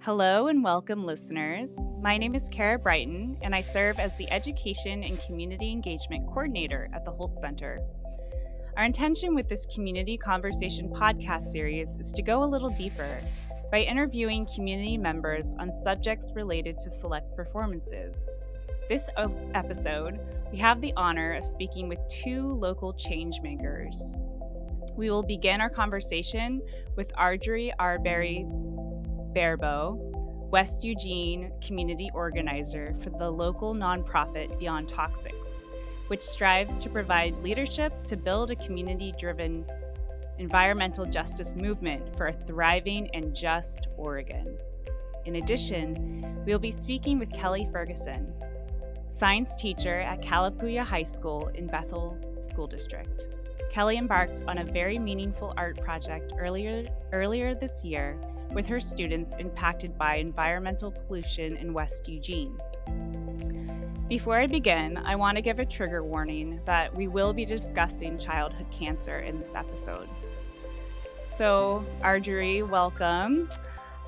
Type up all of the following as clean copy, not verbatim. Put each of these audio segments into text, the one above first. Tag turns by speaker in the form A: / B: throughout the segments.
A: Hello and welcome, listeners. My name is Kara Brighton, and I serve as the Education and Community Engagement Coordinator at the Holt Center. Our intention with this community conversation podcast series is to go a little deeper by interviewing community members on subjects related to select performances. This episode, we have the honor of speaking with two local changemakers. We will begin our conversation with Arjoire Arberry-Baribeault, West Eugene community organizer for the local nonprofit Beyond Toxics, which strives to provide leadership to build a community-driven environmental justice movement for a thriving and just Oregon. In addition, we'll be speaking with Kelly Ferguson, science teacher at Kalapuya High School in Bethel School District. Kelly embarked on a very meaningful art project earlier this year with her students impacted by environmental pollution in West Eugene. Before I begin, I want to give a trigger warning that we will be discussing childhood cancer in this episode. So, Arjorie, welcome.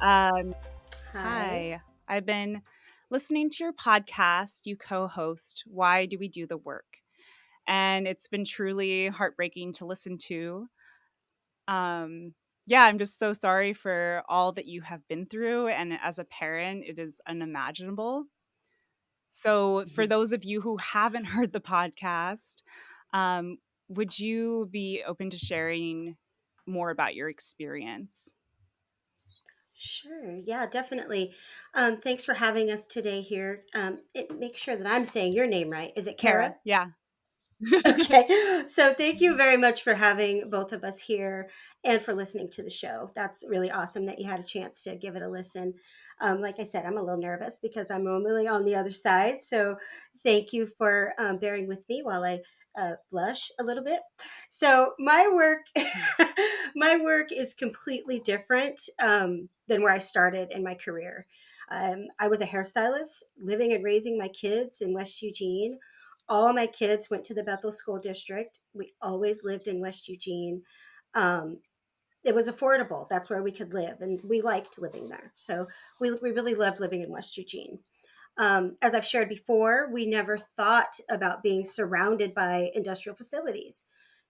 A: Hi. I've been listening to your podcast you co-host, Why Do We Do the Work? And it's been truly heartbreaking to listen to. I'm just so sorry for all that you have been through. And as a parent, it is unimaginable. So, for those of you who haven't heard the podcast, um, would you be open to sharing more about your experience?
B: Sure. Yeah, definitely. Thanks for having us today here. Make sure that I'm saying your name right. Is it
A: Kara,
B: Kara?
A: yeah.
B: Okay. So thank you very much for having both of us here and for listening to the show. That's really awesome that you had a chance to give it a listen. Like I said, I'm a little nervous because I'm normally on the other side. So thank you for bearing with me while I blush a little bit. So my work, my work is completely different than where I started in my career. I was a hairstylist, living and raising my kids in West Eugene. All my kids went to the Bethel School District. We always lived in West Eugene. Um, it was affordable. That's where we could live, and we liked living there. So we really loved living in West Eugene. As I've shared before, we never thought about being surrounded by industrial facilities.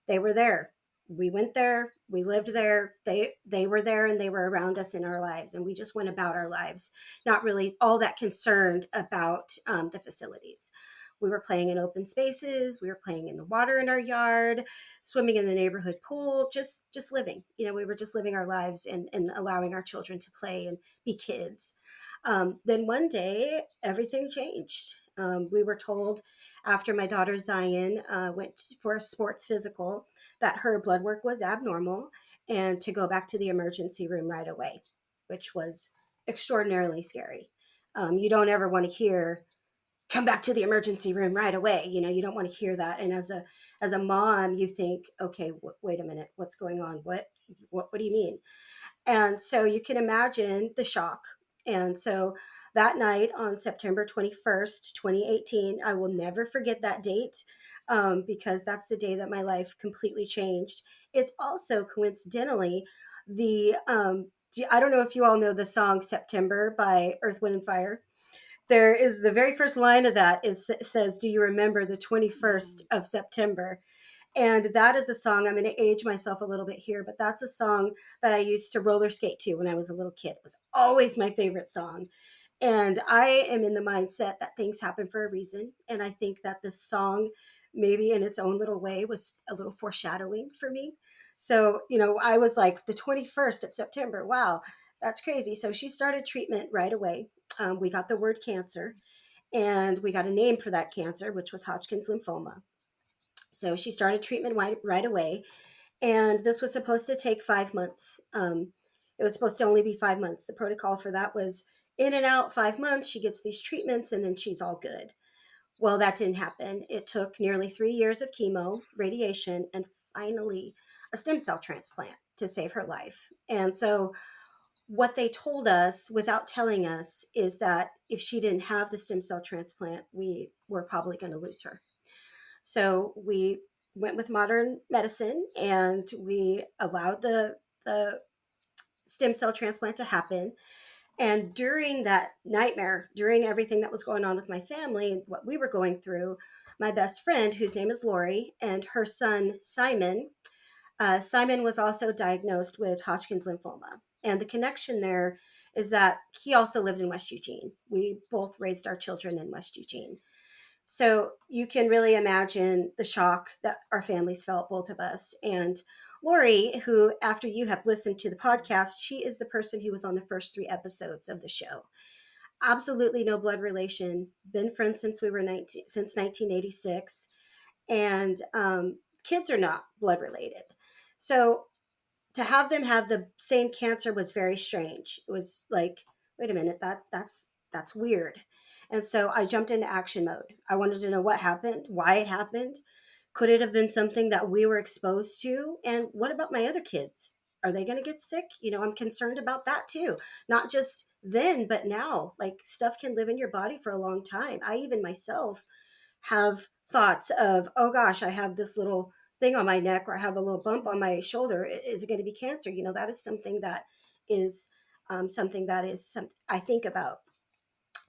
B: They were there. We went there. We lived there. They were there, and they were around us in our lives, and we just went about our lives, not really all that concerned about the facilities. We were playing in open spaces. We were playing in the water in our yard, swimming in the neighborhood pool, just living. We were just living our lives and allowing our children to play and be kids. Then one day, everything changed. We were told after my daughter Zion went for a sports physical that her blood work was abnormal and to go back to the emergency room right away, which was extraordinarily scary. You don't ever want to hear, come back to the emergency room right away. You don't want to hear that. And as a mom, you think, okay, wait a minute, what's going on? What do you mean? And so you can imagine the shock. And so that night on September 21st, 2018, I will never forget that date because that's the day that my life completely changed. It's also coincidentally I don't know if you all know the song September by Earth, Wind, and Fire. There is the very first line of that says, do you remember the 21st of September? And that is a song, I'm going to age myself a little bit here, but that's a song that I used to roller skate to when I was a little kid. It was always my favorite song. And I am in the mindset that things happen for a reason. And I think that this song, maybe in its own little way, was a little foreshadowing for me. So, I was like, the 21st of September, wow, that's crazy. So she started treatment right away. We got the word cancer, and we got a name for that cancer, which was Hodgkin's lymphoma. So she started treatment right away. And this was supposed to take 5 months. It was supposed to only be 5 months. The protocol for that was in and out 5 months. She gets these treatments and then she's all good. Well, that didn't happen. It took nearly 3 years of chemo, radiation, and finally a stem cell transplant to save her life. And so what they told us without telling us is that if she didn't have the stem cell transplant, we were probably going to lose her. So we went with modern medicine and we allowed the stem cell transplant to happen. And during that nightmare, during everything that was going on with my family and what we were going through, my best friend, whose name is Lori, and her son, Simon, Simon was also diagnosed with Hodgkin's lymphoma. And the connection there is that he also lived in West Eugene. We both raised our children in West Eugene. So you can really imagine the shock that our families felt, both of us. And Lori, who, after you have listened to the podcast, she is the person who was on the first 3 episodes of the show. Absolutely no blood relation. Been friends since we were 19, since 1986, and kids are not blood related. So to have them have the same cancer was very strange. It was like, wait a minute, that's weird. And so I jumped into action mode. I wanted to know what happened, why it happened. Could it have been something that we were exposed to? And what about my other kids? Are they going to get sick? I'm concerned about that too. Not just then, but now. Like, stuff can live in your body for a long time. I even myself have thoughts of, oh gosh, I have this little thing on my neck, or I have a little bump on my shoulder. Is it going to be cancer? That is something that is I think about.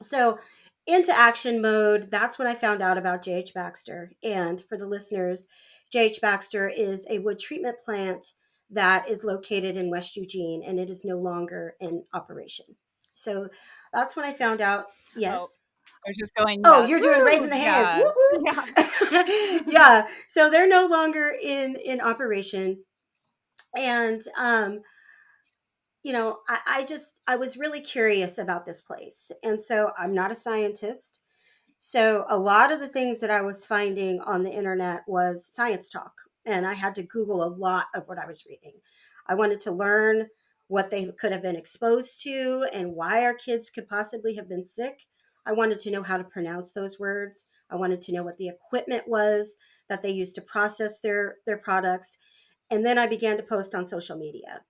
B: So into action mode, that's when I found out about JH Baxter. And for the listeners, JH Baxter is a wood treatment plant that is located in West Eugene, and it is no longer in operation. So that's when I found out.
A: Oh,
B: Yes.
A: I was just going,
B: Oh,
A: yeah,
B: you're doing
A: woo,
B: raising the hands.
A: yeah,
B: Whoop
A: yeah.
B: whoop. Yeah. So they're no longer in operation. And I was really curious about this place. And so I'm not a scientist. So a lot of the things that I was finding on the internet was science talk. And I had to Google a lot of what I was reading. I wanted to learn what they could have been exposed to and why our kids could possibly have been sick. I wanted to know how to pronounce those words. I wanted to know what the equipment was that they used to process their products. And then I began to post on social media.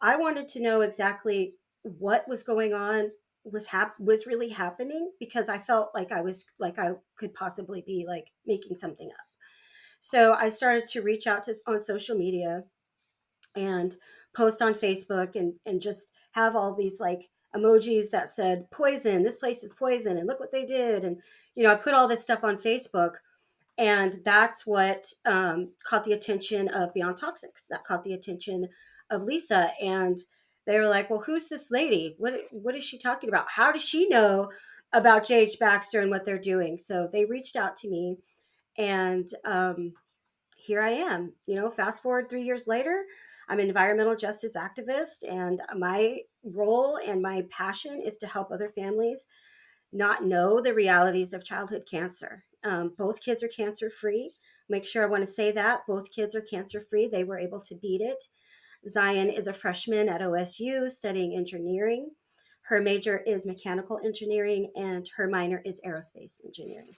B: I wanted to know exactly what was going on, was really happening, because I felt like I could possibly be like making something up. So I started to reach out to on social media and post on Facebook, and just have all these like emojis that said poison, this place is poison, and look what they did. And I put all this stuff on Facebook, and that's what caught the attention of Beyond Toxics. That caught the attention of Lisa, and they were like, "Well, who's this lady? What is she talking about? How does she know about J.H. Baxter and what they're doing?" So they reached out to me, and here I am. Fast forward 3 years later, I'm an environmental justice activist, and my role and my passion is to help other families not know the realities of childhood cancer. Both kids are cancer free. Make sure I want to say that both kids are cancer free. They were able to beat it. Zion is a freshman at OSU studying engineering. Her major is mechanical engineering, and her minor is aerospace engineering.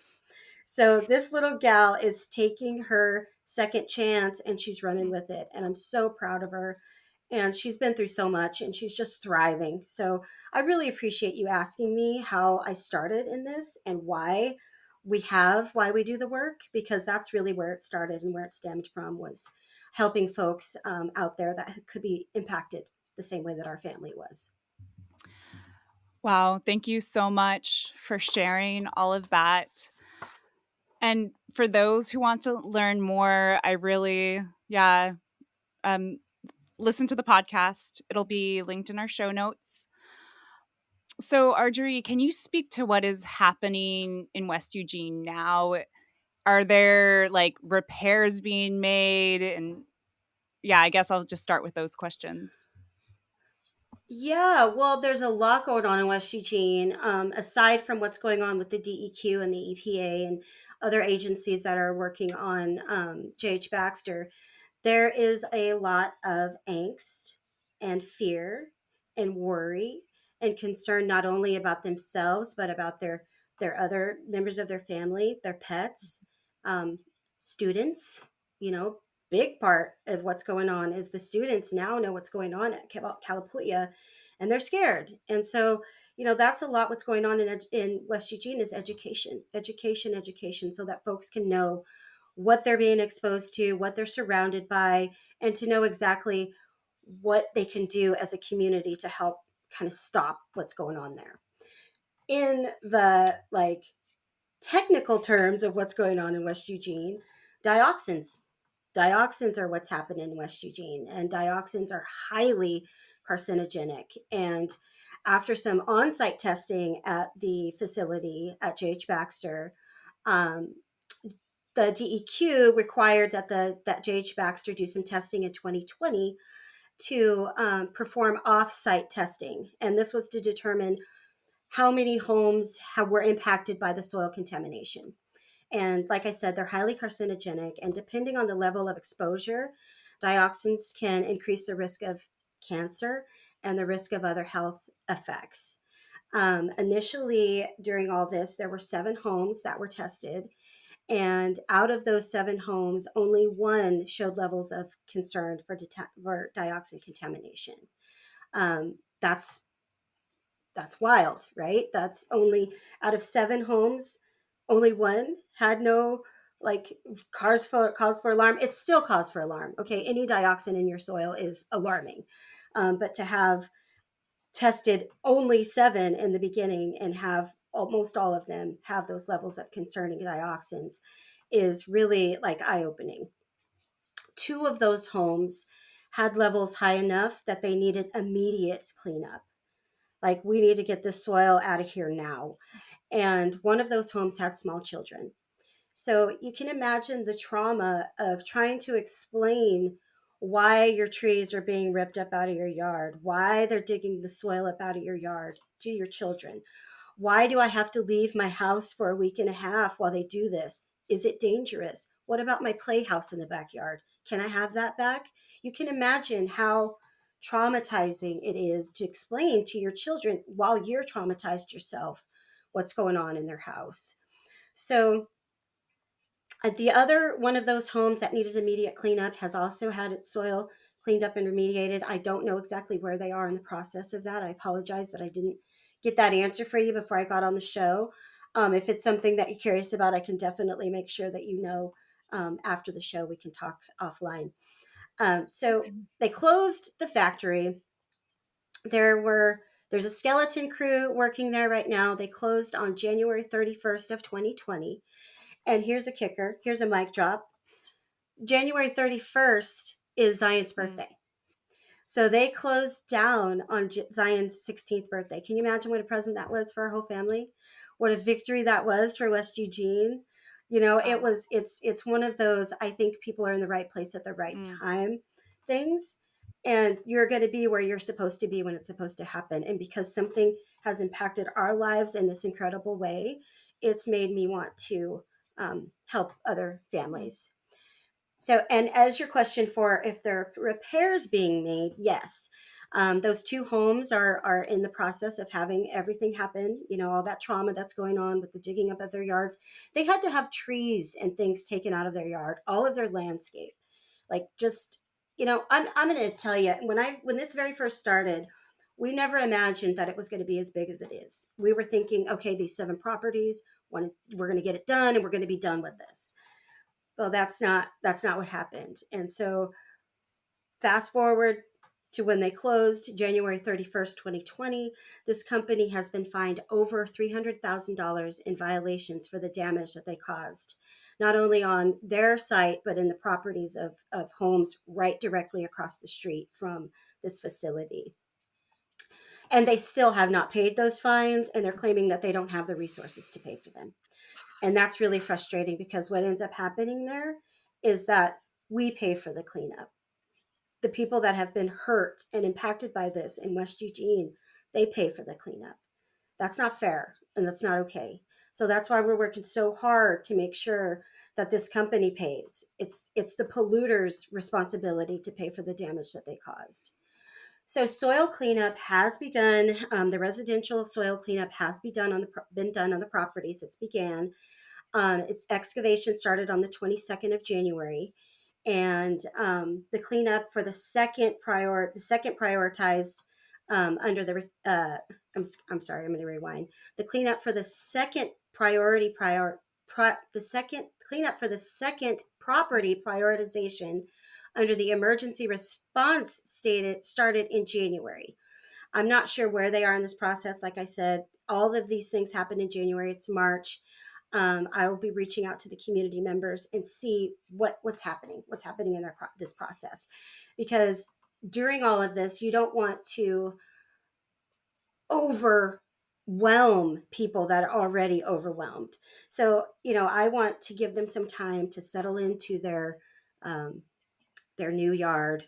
B: So this little gal is taking her second chance, and she's running with it. And I'm so proud of her. And she's been through so much, and she's just thriving. So I really appreciate you asking me how I started in this and why we do the work, because that's really where it started and where it stemmed from, was helping folks out there that could be impacted the same way that our family was.
A: Wow, thank you so much for sharing all of that. And for those who want to learn more, I really, yeah, um, listen to the podcast. It'll be linked in our show notes. So, Arjorie, can you speak to what is happening in West Eugene now? Are there like repairs being made? And yeah, I guess I'll just start with those questions.
B: Yeah, well, there's a lot going on in West Eugene. Aside from what's going on with the DEQ and the EPA and other agencies that are working on JH Baxter, there is a lot of angst and fear and worry and concern, not only about themselves but about their other members of their family, their pets, um, students. Big part of what's going on is the students now know what's going on at Kalapuya, and they're scared. And so that's a lot. What's going on in West Eugene is education, so that folks can know what they're being exposed to, what they're surrounded by, and to know exactly what they can do as a community to help kind of stop what's going on there. In the like technical terms of what's going on in West Eugene, dioxins. Dioxins are what's happening in West Eugene, and dioxins are highly carcinogenic. And after some on site testing at the facility at J.H. Baxter, um, the DEQ required that J.H. Baxter do some testing in 2020 to perform off site testing. And this was to determine how many homes were impacted by the soil contamination. And like I said, they're highly carcinogenic. And depending on the level of exposure, dioxins can increase the risk of cancer and the risk of other health effects. Initially, during all this, there were 7 homes that were tested. And out of those 7 homes, only one showed levels of concern for dioxin contamination. Um, that's that's wild, right? That's only out of 7 homes, only one had no like cause for alarm. It's still cause for alarm. Okay, any dioxin in your soil is alarming, but to have tested only 7 in the beginning and have almost all of them have those levels of concerning dioxins is really like eye opening. 2 of those homes had levels high enough that they needed immediate cleanup. Like, we need to get this soil out of here now. And one of those homes had small children. So you can imagine the trauma of trying to explain why your trees are being ripped up out of your yard, why they're digging the soil up out of your yard to your children. Why do I have to leave my house for a week and a half while they do this? Is it dangerous? What about my playhouse in the backyard? Can I have that back? You can imagine how traumatizing it is to explain to your children while you're traumatized yourself what's going on in their house. So the other one of those homes that needed immediate cleanup has also had its soil cleaned up and remediated. I don't know exactly where they are in the process of that. I apologize that I didn't get that answer for you before I got on the show. If it's something that you're curious about, I can definitely make sure that you know after the show. We can talk offline. So they closed the factory. There's a skeleton crew working there right now. They closed on January 31st of 2020. And here's a kicker. Here's a mic drop. January 31st is Zion's birthday. So they closed down on Zion's 16th birthday. Can you imagine what a present that was for our whole family? What a victory that was for West Eugene. You know, it's one of those, I think people are in the right place at the right time things. And you're going to be where you're supposed to be when it's supposed to happen. And because something has impacted our lives in this incredible way, it's made me want to help other families. So, and as your question for if there are repairs being made, yes. Those 2 homes are in the process of having everything happen. You know, all that trauma that's going on with the digging up of their yards. They had to have trees and things taken out of their yard, all of their landscape. Like, just, you know, I'm going to tell you, when this very first started, we never imagined that it was going to be as big as it is. We were thinking, okay, these 7 properties, we're going to get it done and we're going to be done with this. Well, that's not what happened. And so fast forward to when they closed, January 31st, 2020, this company has been fined over $300,000 in violations for the damage that they caused, not only on their site, but in the properties of homes right directly across the street from this facility. And they still have not paid those fines, and they're claiming that they don't have the resources to pay for them. And that's really frustrating because what ends up happening there is that we pay for the cleanup. The people that have been hurt and impacted by this in West Eugene, they pay for the cleanup. That's not fair and that's not okay. So that's why we're working so hard to make sure that this company pays. It's the polluter's responsibility to pay for the damage that they caused. So soil cleanup has begun. The residential soil cleanup has been done on the properties. It's began. Its excavation started on the 22nd of January, and the cleanup for the second prioritized under the. I'm sorry. I'm going to rewind. The cleanup for the second the second cleanup for the second property prioritization under the emergency response started in January. I'm not sure where they are in this process. Like I said, all of these things happen in January. It's March. I will be reaching out to the community members and see what's happening in this process, because during all of this, you don't want to overwhelm people that are already overwhelmed. So, I want to give them some time to settle into um, their new yard,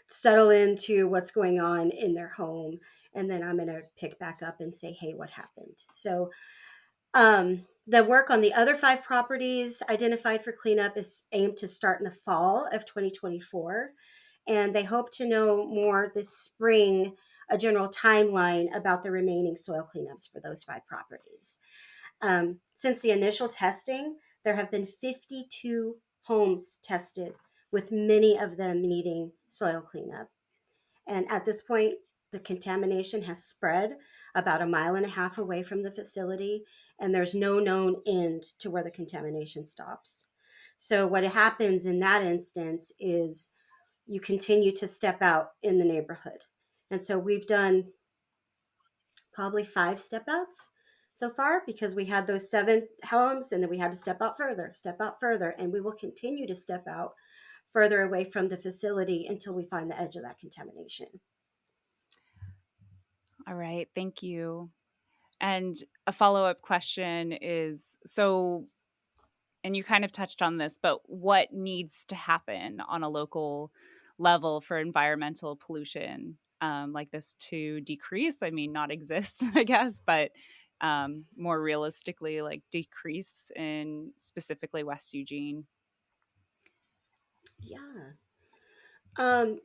B: settle into what's going on in their home, and then I'm going to pick back up and say, hey, what happened? So, the work on the other 5 properties identified for cleanup is aimed to start in the fall of 2024. And they hope to know more this spring, a general timeline about the remaining soil cleanups for those 5 properties. Since the initial testing, there have been 52 homes tested, with many of them needing soil cleanup. And at this point, the contamination has spread about 1.5 miles away from the facility, and there's no known end to where the contamination stops. So, what happens in that instance is you continue to step out in the neighborhood. And so, we've done probably 5 step outs so far, because we had those 7 homes and then we had to step out further, and we will continue to step out further away from the facility until we find the edge of that contamination.
A: All right, thank you. And a follow-up question is, so, and you kind of touched on this, but what needs to happen on a local level for environmental pollution like this to decrease? I mean, not exist, I guess, but more realistically, like decrease in specifically West Eugene.
B: Yeah. Um,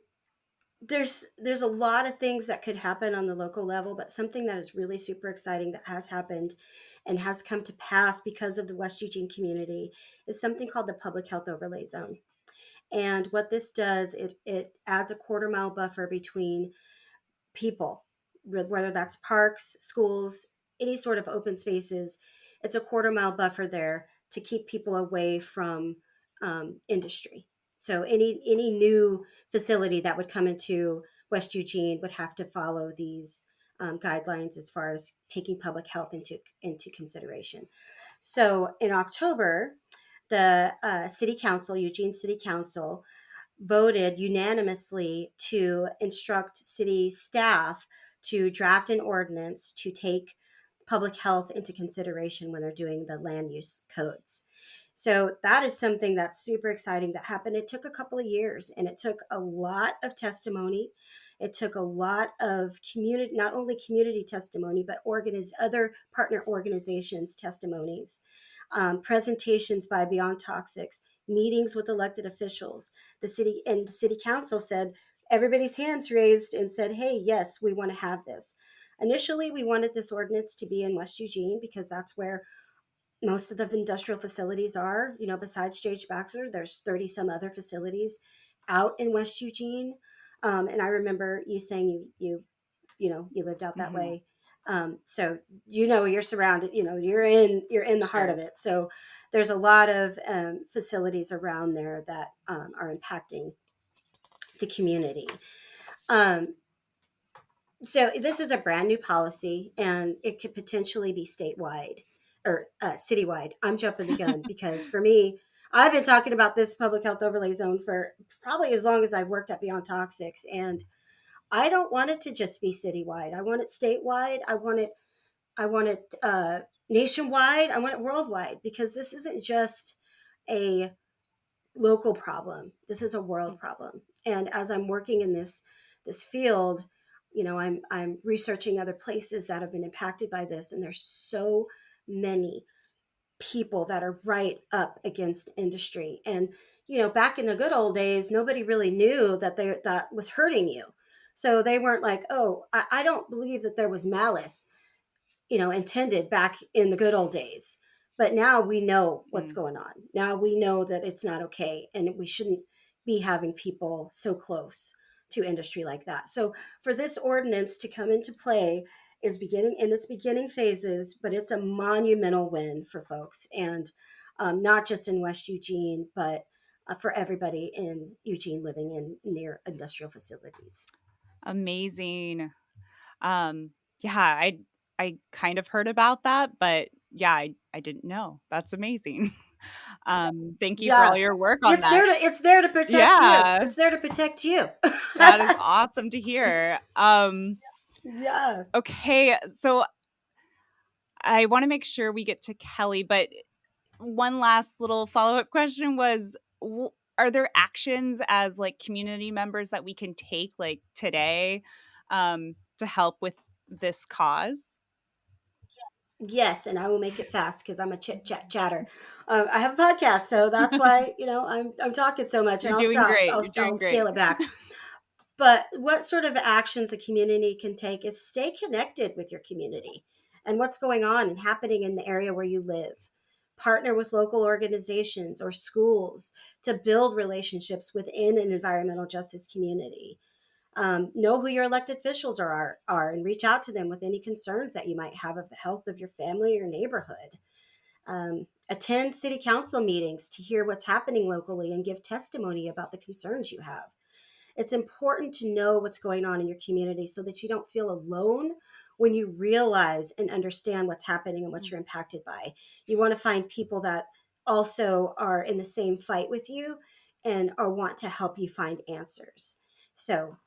B: there's a lot of things that could happen on the local level, but something that is really super exciting that has happened and has come to pass because of the West Eugene community is something called the Public Health Overlay Zone. And what this does, it adds a 1/4 mile buffer between people, whether that's parks, schools, any sort of open spaces. It's a 1/4 mile buffer there to keep people away from industry. So any new facility that would come into West Eugene would have to follow these guidelines as far as taking public health into consideration. So in October, the City Council, Eugene City Council, voted unanimously to instruct city staff to draft an ordinance to take public health into consideration when they're doing the land use codes. So that is something that's super exciting that happened. It took a couple of years, and it took a lot of testimony. It took a lot of community, not only community testimony, but other partner organizations' testimonies, presentations by Beyond Toxics, meetings with elected officials. The city council said, everybody's hands raised and said, hey, yes, we want to have this. Initially, we wanted this ordinance to be in West Eugene because that's where most of the industrial facilities are. Besides J.H. Baxter, there's 30 some other facilities out in West Eugene. And I remember you saying you lived out that
A: Mm-hmm.
B: way. So you're surrounded. You're in the heart
A: Sure.
B: of it. So there's a lot of facilities around there that are impacting the community. Um, so this is a brand new policy, and it could potentially be statewide or citywide. I'm jumping the gun because for me, I've been talking about this public health overlay zone for probably as long as I've worked at Beyond Toxics, and I don't want it to just be citywide. I want it statewide. I want it nationwide. I want it worldwide, because this isn't just a local problem. This is a world problem. And as I'm working in this field, I'm researching other places that have been impacted by this, and there's so many people that are right up against industry. And back in the good old days, nobody really knew that was hurting you. So they weren't like, oh, I don't believe that there was malice intended back in the good old days. But now we know what's
A: Mm.
B: going on. Now we know that it's not okay, and we shouldn't be having people so close to industry like that. So for this ordinance to come into play is beginning in its beginning phases, but it's a monumental win for folks, and not just in West Eugene, but for everybody in Eugene living in near industrial facilities.
A: Amazing. Yeah, I kind of heard about that, but yeah, I didn't know. That's amazing. Thank you for all
B: Yeah.
A: your work on that.
B: It's there to protect you.
A: Yeah,
B: It's there to protect you.
A: that is awesome to hear.
B: Yeah.
A: Okay, so I want to make sure we get to Kelly, but one last little follow-up question was are there actions as like community members that we can take like today to help with this cause?
B: Yes, and I will make it fast because I'm a chit chat chatter. I have a podcast, so that's why I'm talking so much, and
A: You're
B: I'll
A: doing
B: stop.
A: great. You're
B: I'll
A: doing great.
B: scale it back. But what sort of actions a community can take is stay connected with your community and what's going on and happening in the area where you live. Partner with local organizations or schools to build relationships within an environmental justice community. Know who your elected officials are and reach out to them with any concerns that you might have of the health of your family or neighborhood. Attend city council meetings to hear what's happening locally and give testimony about the concerns you have. It's important to know what's going on in your community so that you don't feel alone when you realize and understand what's happening and what you're impacted by. You want to find people that also are in the same fight with you and or want to help you find answers. So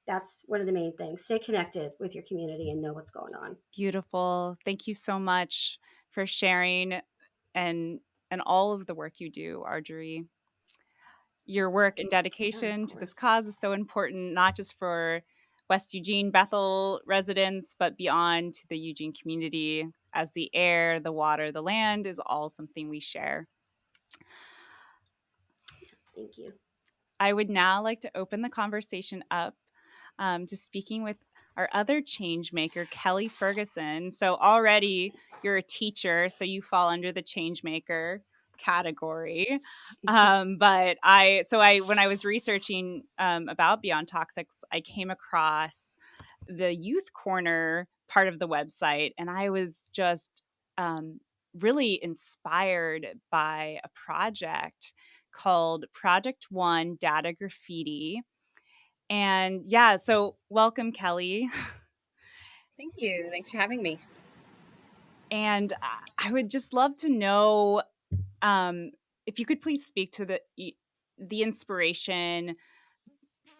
B: that's one of the main things. Stay connected with your community and know what's going on.
A: Beautiful. Thank you so much for sharing and and all of the work you do, Arjorie. Your work and
B: Yeah, of
A: dedication to this
B: course.
A: cause is so important, not just for West Eugene Bethel residents, but beyond to the Eugene community, as the air, the water, the land is all something we share.
B: Thank you.
A: I would now like to open the conversation up to speaking with our other change maker, Kelly Ferguson. So already you're a teacher, so you fall under the change maker category. But when I was researching about Beyond Toxics, I came across the youth corner part of the website, and I was just really inspired by a project called Project One Data Graffiti. And yeah, so welcome, Kelly.
C: Thank you. Thanks for having me.
A: And I would just love to know um, if you could please speak to the inspiration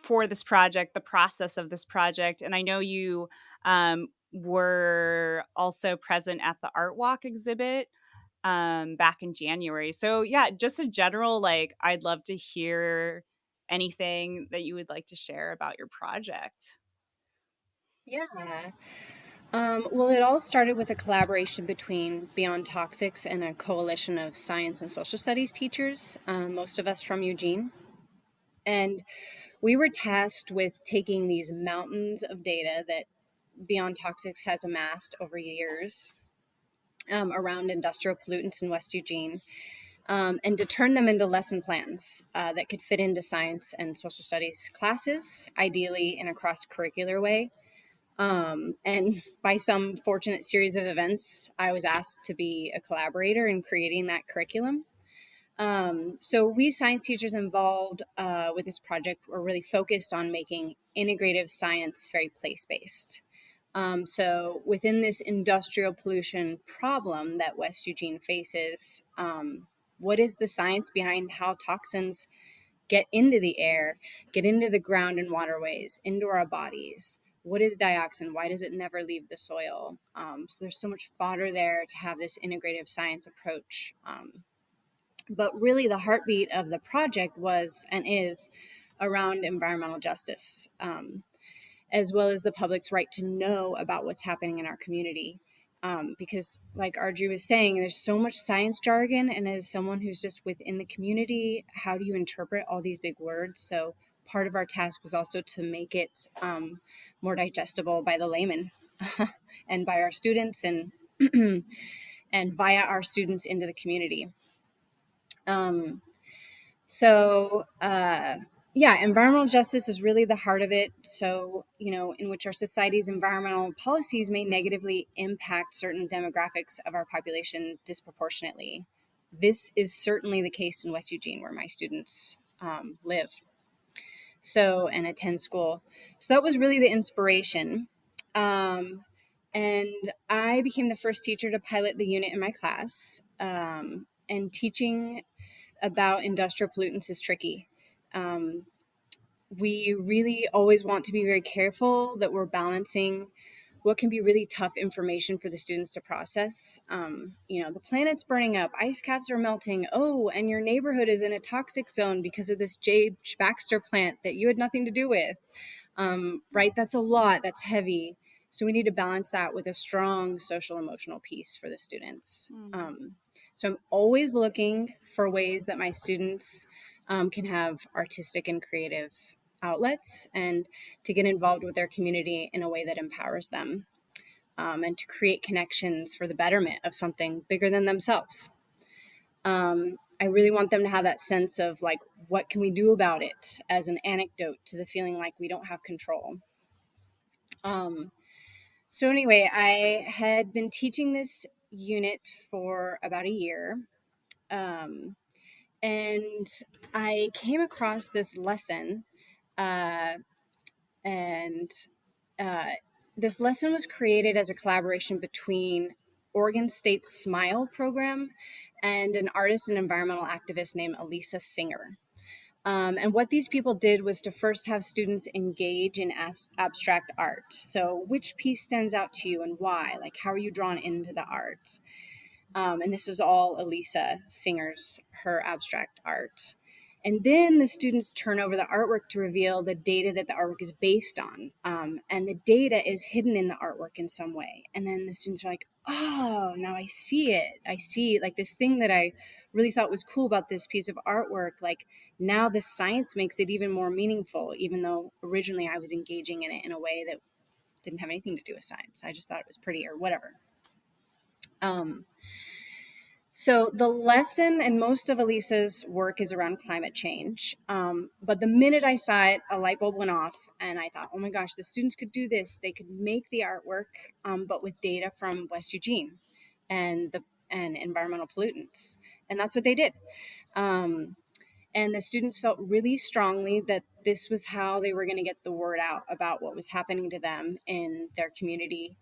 A: for this project, the process of this project. And I know you were also present at the Art Walk exhibit back in January. So yeah, just a general like I'd love to hear anything that you would like to share about your project.
C: Yeah. Well, it all started with a collaboration between Beyond Toxics and a coalition of science and social studies teachers, most of us from Eugene. And we were tasked with taking these mountains of data that Beyond Toxics has amassed over years around industrial pollutants in West Eugene, and to turn them into lesson plans that could fit into science and social studies classes, ideally in a cross curricular way. And by some fortunate series of events, I was asked to be a collaborator in creating that curriculum. So we science teachers involved with this project were really focused on making integrative science very place-based. So within this industrial pollution problem that West Eugene faces, what is the science behind how toxins get into the air, get into the ground and waterways, into our bodies? What is dioxin? Why does it never leave the soil? So there's so much fodder there to have this integrative science approach. But really, the heartbeat of the project was and is around environmental justice, as well as the public's right to know about what's happening in our community. Because, like Arju was saying, there's so much science jargon, and as someone who's just within the community, how do you interpret all these big words? So, part of our task was also to make it more digestible by the layman and by our students and and via our students into the community. Um, So, yeah, environmental justice is really the heart of it. So, in which our society's environmental policies may negatively impact certain demographics of our population disproportionately. This is certainly the case in West Eugene, where my students live and attend school. So, that was really the inspiration. And I became the first teacher to pilot the unit in my class. And teaching about industrial pollutants is tricky. We really always want to be very careful that we're balancing what can be really tough information for the students to process. The planet's burning up, ice caps are melting. Oh, and your neighborhood is in a toxic zone because of this J. Baxter plant that you had nothing to do with. Right? That's a lot. That's heavy. So we need to balance that with a strong social emotional piece for the students. So I'm always looking for ways that my students can have artistic and creative outlets and to get involved with their community in a way that empowers them, and to create connections for the betterment of something bigger than themselves. I really want them to have that sense of like, what can we do about it, as an anecdote to the feeling like we don't have control. So anyway, I had been teaching this unit for about a year. And I came across this lesson, uh, and this lesson was created as a collaboration between Oregon State's SMILE program and an artist and environmental activist named Elisa Singer. And what these people did was to first have students engage in abstract art. So which piece stands out to you and why? Like, how are you drawn into the art? And this was all Elisa Singer's, her abstract art. And then the students turn over the artwork to reveal the data that the artwork is based on. And the data is hidden in the artwork in some way. And then the students are like, oh, now I see it. I see like this thing that I really thought was cool about this piece of artwork. Like now the science makes it even more meaningful, even though originally I was engaging in it in a way that didn't have anything to do with science. I just thought it was pretty or whatever. So the lesson and most of Elisa's work is around climate change. But the minute I saw it, a light bulb went off and I thought, oh my gosh, the students could do this. They could make the artwork, but with data from West Eugene and environmental pollutants. And that's what they did. And the students felt really strongly that this was how they were going to get the word out about what was happening to them in their community.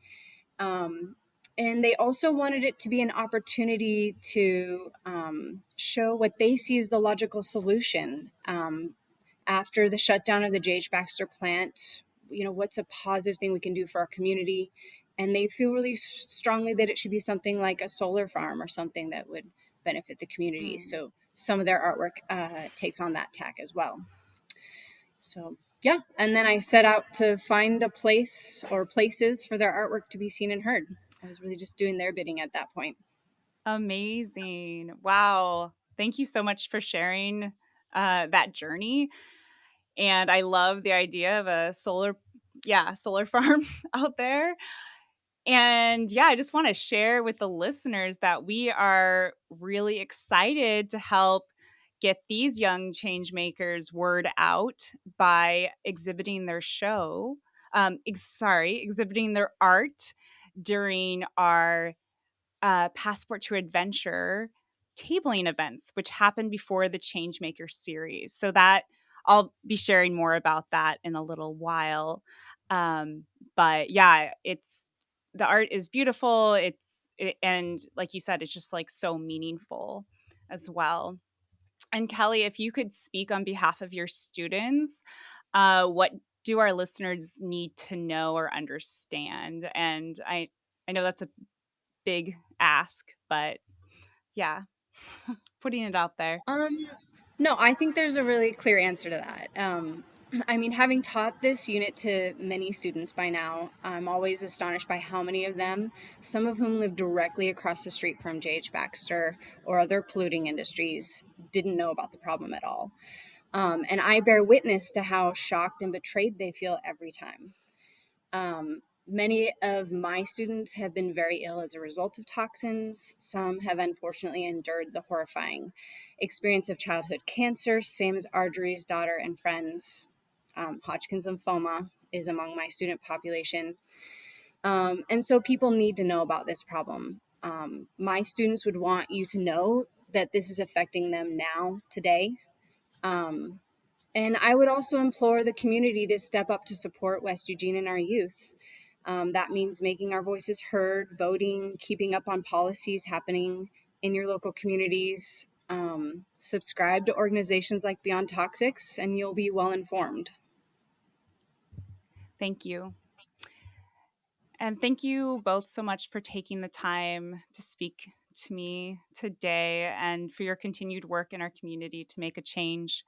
C: And they also wanted it to be an opportunity to show what they see as the logical solution. After the shutdown of the J.H. Baxter plant, what's a positive thing we can do for our community? And they feel really strongly that it should be something like a solar farm or something that would benefit the community. So some of their artwork takes on that tack as well. So yeah, and then I set out to find a place or places for their artwork to be seen and heard. I was really just doing their bidding at that point.
A: Amazing. Wow. Thank you so much for sharing that journey. And I love the idea of a solar farm out there. And yeah, I just want to share with the listeners that we are really excited to help get these young change makers word out by exhibiting their exhibiting their art during our Passport to Adventure tabling events, which happened before the Changemaker series. So that I'll be sharing more about that in a little while. But yeah, the art is beautiful. And like you said, it's just like so meaningful as well. And Kelly, if you could speak on behalf of your students, what do our listeners need to know or understand? And I know that's a big ask, but yeah, putting it out there.
C: No, I think there's a really clear answer to that. Having taught this unit to many students by now, I'm always astonished by how many of them, some of whom live directly across the street from J.H. Baxter or other polluting industries, didn't know about the problem at all. And I bear witness to how shocked and betrayed they feel every time. Many of my students have been very ill as a result of toxins. Some have unfortunately endured the horrifying experience of childhood cancer, same as Arjoire's daughter and friends. Hodgkin's lymphoma is among my student population. And so people need to know about this problem. My students would want you to know that this is affecting them now, today. And I would also implore the community to step up to support West Eugene and our youth. That means making our voices heard, voting, keeping up on policies happening in your local communities. Subscribe to organizations like Beyond Toxics, and you'll be well informed.
A: Thank you. And thank you both so much for taking the time to speak to me today and for your continued work in our community to make a change.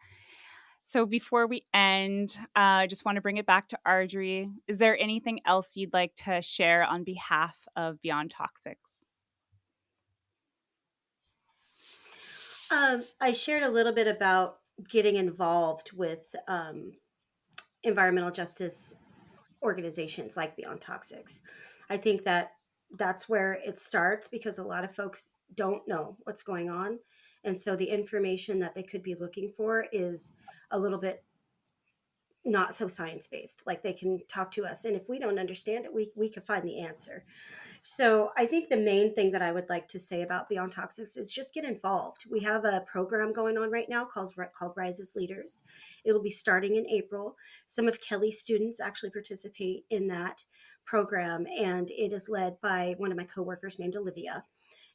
A: So before we end, I just want to bring it back to Arjoire. Is there anything else you'd like to share on behalf of Beyond Toxics?
B: I shared a little bit about getting involved with environmental justice organizations like Beyond Toxics. I think that that's where it starts because a lot of folks don't know what's going on. And so the information that they could be looking for is a little bit not so science based. Like they can talk to us. And if we don't understand it, we can find the answer. So I think the main thing that I would like to say about Beyond Toxics is just get involved. We have a program going on right now called Rise as Leaders. It will be starting in April. Some of Kelly's students actually participate in that program, and it is led by one of my coworkers named Olivia.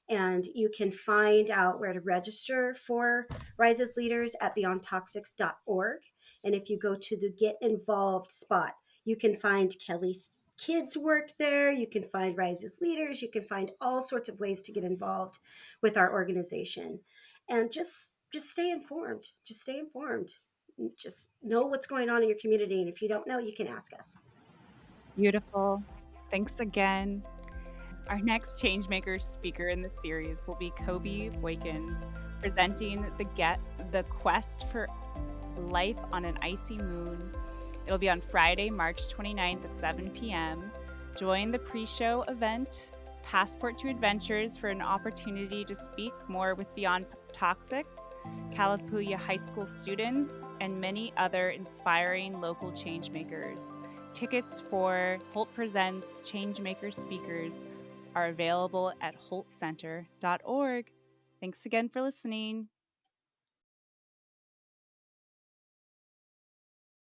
B: And you can find out where to register for Rise as Leaders at beyondtoxics.org. And if you go to the Get Involved spot, you can find Kelly's kids work there. You can find Rise as Leaders. You can find all sorts of ways to get involved with our organization. And just stay informed. Just stay informed. Just know what's going on in your community. And if you don't know, you can ask us.
A: Beautiful. Thanks again. Our next Changemakers speaker in the series will be Kobe Boykins, presenting the Quest for Life on an Icy Moon. It'll be on Friday, March 29th at 7 p.m. Join the pre-show event, Passport to Adventures, for an opportunity to speak more with Beyond Toxics, Kalapuya High School students, and many other inspiring local changemakers. Tickets for Holt Presents Changemakers speakers are available at holtcenter.org. Thanks again for listening.